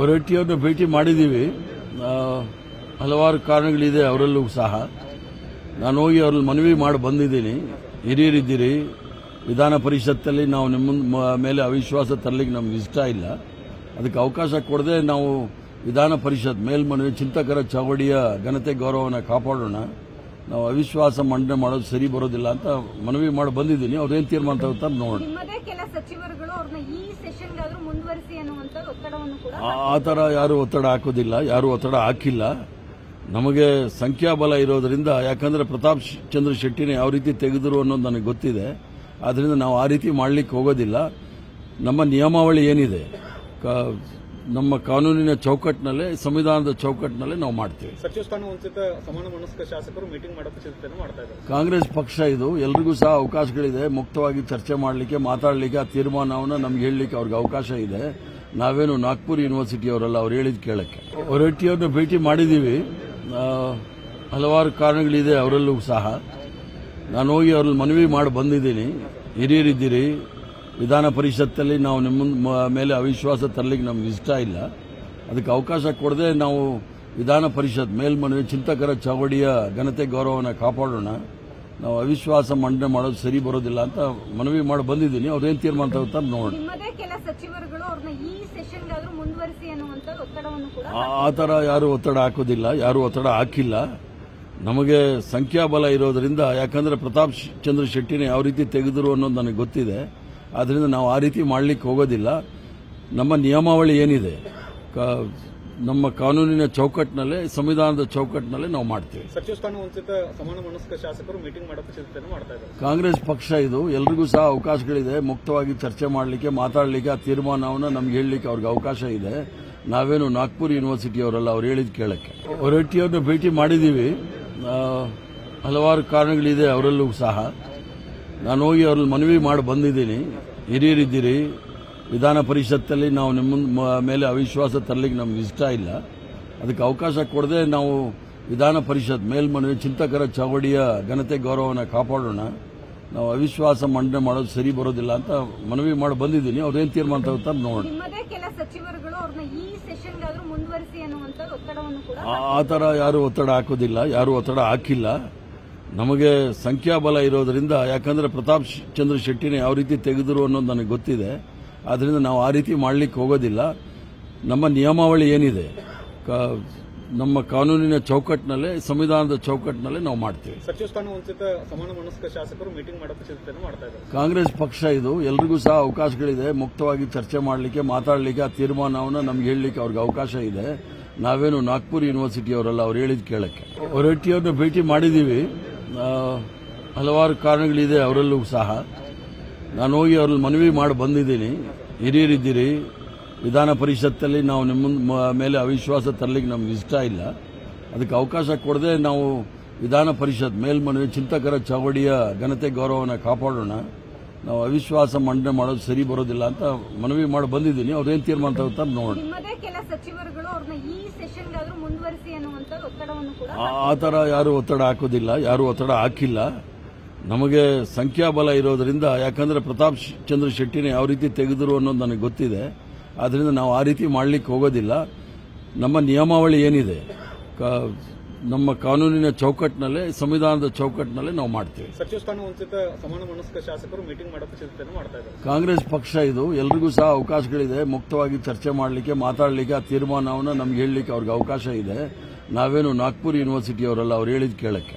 ಹೊರಟ್ಟಿಯನ್ನು ಭೇಟಿ ಮಾಡಿದ್ದೀವಿ. ಹಲವಾರು ಕಾರಣಗಳಿದೆ ಅವರಲ್ಲೂ ಸಹ. ನಾನು ಹೋಗಿ ಅವ್ರಲ್ಲಿ ಮನವಿ ಮಾಡಿ ಬಂದಿದ್ದೀನಿ. ಹಿರಿಯರಿದ್ದೀರಿ, ವಿಧಾನ ಪರಿಷತ್ತಲ್ಲಿ ನಾವು ನಿಮ್ಮ ಮೇಲೆ ಅವಿಶ್ವಾಸ ತರಲಿಕ್ಕೆ ನಮ್ಗೆ ಇಷ್ಟ ಇಲ್ಲ. ಅದಕ್ಕೆ ಅವಕಾಶ ಕೊಡದೆ ನಾವು ವಿಧಾನ ಪರಿಷತ್ ಮೇಲ್ಮನವಿ ಚಿಂತಕರ ಚಾವಡಿಯ ಘನತೆ ಗೌರವನ ಕಾಪಾಡೋಣ, ನಾವು ಅವಿಶ್ವಾಸ ಮಂಡನೆ ಮಾಡೋದು ಸರಿ ಬರೋದಿಲ್ಲ ಅಂತ ಮನವಿ ಮಾಡಿ ಬಂದಿದ್ದೀನಿ. ಅವ್ರೇನು ತೀರ್ಮಾನ ತಗೋತಾರೆ ನೋಡಿ. ಆ ಥರ ಯಾರು ಒತ್ತಡ ಹಾಕೋದಿಲ್ಲ, ಯಾರು ಒತ್ತಡ ಹಾಕಿಲ್ಲ. ನಮಗೆ ಸಂಖ್ಯಾಬಲ ಇರೋದ್ರಿಂದ, ಯಾಕಂದ್ರೆ ಪ್ರತಾಪ್ ಚಂದ್ರ ಶೆಟ್ಟಿನೇ ಯಾವ ರೀತಿ ತೆಗೆದರು ಅನ್ನೋದು ನನಗೆ ಗೊತ್ತಿದೆ. ಆದ್ರಿಂದ ನಾವು ಆ ರೀತಿ ಮಾಡಲಿಕ್ಕೆ ಹೋಗೋದಿಲ್ಲ. ನಮ್ಮ ನಿಯಮಾವಳಿ ಏನಿದೆ, ನಮ್ಮ ಕಾನೂನಿನ ಚೌಕಟ್ಟಿನಲ್ಲೇ, ಸಂವಿಧಾನದ ಚೌಕಟ್ಟಿನಲ್ಲೇ ನಾವು ಮಾಡ್ತೀವಿ. ಸಚಿವ ಸ್ಥಾನ ವಂಚಿತ ಸಮಾನ ಮನಸ್ಕ ಶಾಸಕರು ಮೀಟಿಂಗ್ ಮಾಡೋಕೆ ಸಿದ್ಧತೆ ಮಾಡ್ತಾ ಇದ್ದಾರೆ. ಕಾಂಗ್ರೆಸ್ ಪಕ್ಷ ಇದು, ಎಲ್ರಿಗೂ ಸಹ ಅವಕಾಶಗಳಿದೆ ಮುಕ್ತವಾಗಿ ಚರ್ಚೆ ಮಾಡಲಿಕ್ಕೆ, ಮಾತಾಡಲಿಕ್ಕೆ. ಆ ತೀರ್ಮಾನವನ್ನು ನಮ್ಗೆ ಹೇಳಲಿಕ್ಕೆ ಅವ್ರಿಗೆ ಅವಕಾಶ ಇದೆ. ನಾವೇನು ನಾಗ್ಪುರ್ ಯೂನಿವರ್ಸಿಟಿ ಅವರಲ್ಲ, ಅವ್ರು ಹೇಳಿದ್ ಕೇಳಕ್ಕೆ. ಹೊರಟ್ಟಿಯನ್ನು ಭೇಟಿ ಮಾಡಿದ್ದೀವಿ. ಹಲವಾರು ಕಾರಣಗಳಿದೆ ಅವರಲ್ಲೂ ಸಹ. ನಾನು ಹೋಗಿ ಅವ್ರಲ್ಲಿ ಮನವಿ ಮಾಡಿ ಬಂದಿದ್ದೀನಿ. ಹಿರಿಯರಿದ್ದೀರಿ, ವಿಧಾನ ಪರಿಷತ್ತಲ್ಲಿ ನಾವು ನಿಮ್ಮ ಮೇಲೆ ಅವಿಶ್ವಾಸ ತರಲಿಕ್ಕೆ ನಮ್ಗೆ ಇಷ್ಟ ಇಲ್ಲ. ಅದಕ್ಕೆ ಅವಕಾಶ ಕೊಡದೆ ನಾವು ವಿಧಾನ ಪರಿಷತ್ ಮೇಲ್ಮನವಿ ಚಿಂತಕರ ಚಾವಡಿಯ ಘನತೆ ಗೌರವನ ಕಾಪಾಡೋಣ, ನಾವು ಅವಿಶ್ವಾಸ ಮಂಡನೆ ಮಾಡೋದು ಸರಿ ಬರೋದಿಲ್ಲ ಅಂತ ಮನವಿ ಮಾಡಿ ಬಂದಿದ್ದೀನಿ. ಅವ್ರೇನು ತೀರ್ಮಾನ ತಗೋತಾರೆ ನೋಡಿ. ಆ ಥರ ಯಾರು ಒತ್ತಡ ಹಾಕೋದಿಲ್ಲ, ಯಾರು ಒತ್ತಡ ಹಾಕಿಲ್ಲ. ನಮಗೆ ಸಂಖ್ಯಾಬಲ ಇರೋದ್ರಿಂದ, ಯಾಕಂದ್ರೆ ಪ್ರತಾಪ್ ಚಂದ್ರ ಶೆಟ್ಟಿನೇ ಯಾವ ರೀತಿ ತೆಗೆದರು ಅನ್ನೋದು ನನಗೆ ಗೊತ್ತಿದೆ. ಆದ್ರಿಂದ ನಾವು ಆ ರೀತಿ ಮಾಡಲಿಕ್ಕೆ ಹೋಗೋದಿಲ್ಲ. ನಮ್ಮ ನಿಯಮಾವಳಿ ಏನಿದೆ, ನಮ್ಮ ಕಾನೂನಿನ ಚೌಕಟ್ಟಿನಲ್ಲೇ, ಸಂವಿಧಾನದ ಚೌಕಟ್ಟಿನಲ್ಲೇ ನಾವು ಮಾಡ್ತೀವಿ. ಸಚಿವ ಸ್ಥಾನ ವಂಚಿತ ಸಮಾನ ಮನಸ್ಕ ಶಾಸಕರು ಮೀಟಿಂಗ್ ಮಾಡೋಕೆ ಸಿದ್ಧತೆ ಮಾಡ್ತಾ ಇದ್ದಾರೆ. ಕಾಂಗ್ರೆಸ್ ಪಕ್ಷ ಇದು, ಎಲ್ರಿಗೂ ಸಹ ಅವಕಾಶಗಳಿದೆ ಮುಕ್ತವಾಗಿ ಚರ್ಚೆ ಮಾಡಲಿಕ್ಕೆ, ಮಾತಾಡಲಿಕ್ಕೆ. ಆ ತೀರ್ಮಾನವನ್ನು ನಮ್ಗೆ ಹೇಳಲಿಕ್ಕೆ ಅವ್ರಿಗೆ ಅವಕಾಶ ಇದೆ. ನಾವೇನು ನಾಗ್ಪುರ್ ಯೂನಿವರ್ಸಿಟಿ ಅವರಲ್ಲ, ಅವ್ರು ಹೇಳಿದ್ ಕೇಳಕ್ಕೆ. ಹೊರಟ್ಟಿಯನ್ನು ಭೇಟಿ ಮಾಡಿದ್ದೀವಿ. ಹಲವಾರು ಕಾರಣಗಳಿದೆ ಅವರಲ್ಲೂ ಸಹ. ನಾನು ಹೋಗಿ ಅವ್ರಲ್ಲಿ ಮನವಿ ಮಾಡಿ ಬಂದಿದ್ದೀನಿ. ಹಿರಿಯರಿದ್ದೀರಿ, ವಿಧಾನ ಪರಿಷತ್ತಲ್ಲಿ ನಾವು ನಿಮ್ಮ ಮೇಲೆ ಅವಿಶ್ವಾಸ ತರಲಿಕ್ಕೆ ನಮ್ಗೆ ಇಷ್ಟ ಇಲ್ಲ. ಅದಕ್ಕೆ ಅವಕಾಶ ಕೊಡದೆ ನಾವು ವಿಧಾನ ಪರಿಷತ್ ಮೇಲ್ಮನವಿ ಚಿಂತಕರ ಚಾವಡಿಯ ಘನತೆ ಗೌರವನ ಕಾಪಾಡೋಣ, ನಾವು ಅವಿಶ್ವಾಸ ಮಂಡನೆ ಮಾಡೋದು ಸರಿ ಬರೋದಿಲ್ಲ ಅಂತ ಮನವಿ ಮಾಡಿ ಬಂದಿದ್ದೀನಿ. ಅವ್ರೇನು ತೀರ್ಮಾನ ತಗೋತಾರೆ ನೋಡಿ. ಆ ಥರ ಯಾರು ಒತ್ತಡ ಹಾಕೋದಿಲ್ಲ, ಯಾರು ಒತ್ತಡ ಹಾಕಿಲ್ಲ. ನಮಗೆ ಸಂಖ್ಯಾಬಲ ಇರೋದ್ರಿಂದ, ಯಾಕಂದ್ರೆ ಪ್ರತಾಪ್ ಚಂದ್ರ ಶೆಟ್ಟಿನೇ ಯಾವ ರೀತಿ ತೆಗೆದರು ಅನ್ನೋದು ನನಗೆ ಗೊತ್ತಿದೆ. ಆದ್ರಿಂದ ನಾವು ಆ ರೀತಿ ಮಾಡಲಿಕ್ಕೆ ಹೋಗೋದಿಲ್ಲ. ನಮ್ಮ ನಿಯಮಾವಳಿ ಏನಿದೆ, ನಮ್ಮ ಕಾನೂನಿನ ಚೌಕಟ್ಟಿನಲ್ಲೇ, ಸಂವಿಧಾನದ ಚೌಕಟ್ಟಿನಲ್ಲೇ ನಾವು ಮಾಡ್ತೀವಿ. ಸಚಿವ ಸ್ಥಾನ ವಂಚಿತ ಸಮಾನ ಮನಸ್ಕ ಶಾಸಕರು ಮೀಟಿಂಗ್ ಮಾಡೋಕೆ ಸಿದ್ಧತೆ ಮಾಡ್ತಾ ಇದ್ದಾರೆ. ಕಾಂಗ್ರೆಸ್ ಪಕ್ಷ ಇದು, ಎಲ್ರಿಗೂ ಸಹ ಅವಕಾಶಗಳಿದೆ ಮುಕ್ತವಾಗಿ ಚರ್ಚೆ ಮಾಡಲಿಕ್ಕೆ, ಮಾತಾಡಲಿಕ್ಕೆ. ಆ ತೀರ್ಮಾನವನ್ನು ನಮ್ಗೆ ಹೇಳಲಿಕ್ಕೆ ಅವ್ರಿಗೆ ಅವಕಾಶ ಇದೆ. ನಾವೇನು ನಾಗ್ಪುರ್ ಯೂನಿವರ್ಸಿಟಿ ಅವರಲ್ಲ, ಅವ್ರು ಹೇಳಿದ್ ಕೇಳಕ್ಕೆ. ಹೊರಟ್ಟಿಯನ್ನು ಭೇಟಿ ಮಾಡಿದ್ದೀವಿ. ಹಲವಾರು ಕಾರಣಗಳಿದೆ ಅವರಲ್ಲೂ ಸಹ. ನಾನು ಹೋಗಿ ಅವ್ರಲ್ಲಿ ಮನವಿ ಮಾಡಿ ಬಂದಿದ್ದೀನಿ. ಹಿರಿಯರಿದ್ದೀರಿ, ವಿಧಾನ ಪರಿಷತ್ತಲ್ಲಿ ನಾವು ನಿಮ್ಮ ಮೇಲೆ ಅವಿಶ್ವಾಸ ತರಲಿಕ್ಕೆ ನಮ್ಗೆ ಇಷ್ಟ ಇಲ್ಲ. ಅದಕ್ಕೆ ಅವಕಾಶ ಕೊಡದೆ ನಾವು ವಿಧಾನ ಪರಿಷತ್ ಮೇಲ್ಮನವಿ ಚಿಂತಕರ ಚಾವಡಿಯ ಘನತೆ ಗೌರವನ ಕಾಪಾಡೋಣ, ನಾವು ಅವಿಶ್ವಾಸ ಮಂಡನೆ ಮಾಡೋದು ಸರಿ ಬರೋದಿಲ್ಲ ಅಂತ ಮನವಿ ಮಾಡಿ ಬಂದಿದ್ದೀನಿ. ಅವ್ರೇನು ತೀರ್ಮಾನ ತಗೋತಾರೆ ನೋಡಿ. ಆ ಥರ ಯಾರು ಒತ್ತಡ ಹಾಕೋದಿಲ್ಲ, ಯಾರು ಒತ್ತಡ ಹಾಕಿಲ್ಲ. ನಮಗೆ ಸಂಖ್ಯಾಬಲ ಇರೋದ್ರಿಂದ, ಯಾಕಂದ್ರೆ ಪ್ರತಾಪ್ ಚಂದ್ರ ಶೆಟ್ಟಿನೇ ಯಾವ ರೀತಿ ತೆಗೆದರು ಅನ್ನೋದು ನನಗೆ ಗೊತ್ತಿದೆ. ಆದ್ರಿಂದ ನಾವು ಆ ರೀತಿ ಮಾಡಲಿಕ್ಕೆ ಹೋಗೋದಿಲ್ಲ. ನಮ್ಮ ನಿಯಮಾವಳಿ ಏನಿದೆ, ನಮ್ಮ ಕಾನೂನಿನ ಚೌಕಟ್ಟಿನಲ್ಲೇ, ಸಂವಿಧಾನದ ಚೌಕಟ್ಟಿನಲ್ಲೇ ನಾವು ಮಾಡ್ತೀವಿ. ಸಚಿವ ಸ್ಥಾನ ವಂಚಿತ ಸಮಾನ ಮನಸ್ಕ ಶಾಸಕರು ಮೀಟಿಂಗ್ ಮಾಡೋಕೆ ಸಿದ್ಧತೆ ಮಾಡ್ತಾ ಇದ್ದಾರೆ. ಕಾಂಗ್ರೆಸ್ ಪಕ್ಷ ಇದು, ಎಲ್ರಿಗೂ ಸಹ ಅವಕಾಶಗಳಿದೆ ಮುಕ್ತವಾಗಿ ಚರ್ಚೆ ಮಾಡಲಿಕ್ಕೆ, ಮಾತಾಡಲಿಕ್ಕೆ. ಆ ತೀರ್ಮಾನವನ್ನು ನಮ್ಗೆ ಹೇಳಲಿಕ್ಕೆ ಅವ್ರಿಗೆ ಅವಕಾಶ ಇದೆ. ನಾವೇನು ನಾಗ್ಪುರ್ ಯೂನಿವರ್ಸಿಟಿ ಅವರಲ್ಲ, ಅವ್ರು ಹೇಳಿದ್ ಕೇಳಕ್ಕೆ.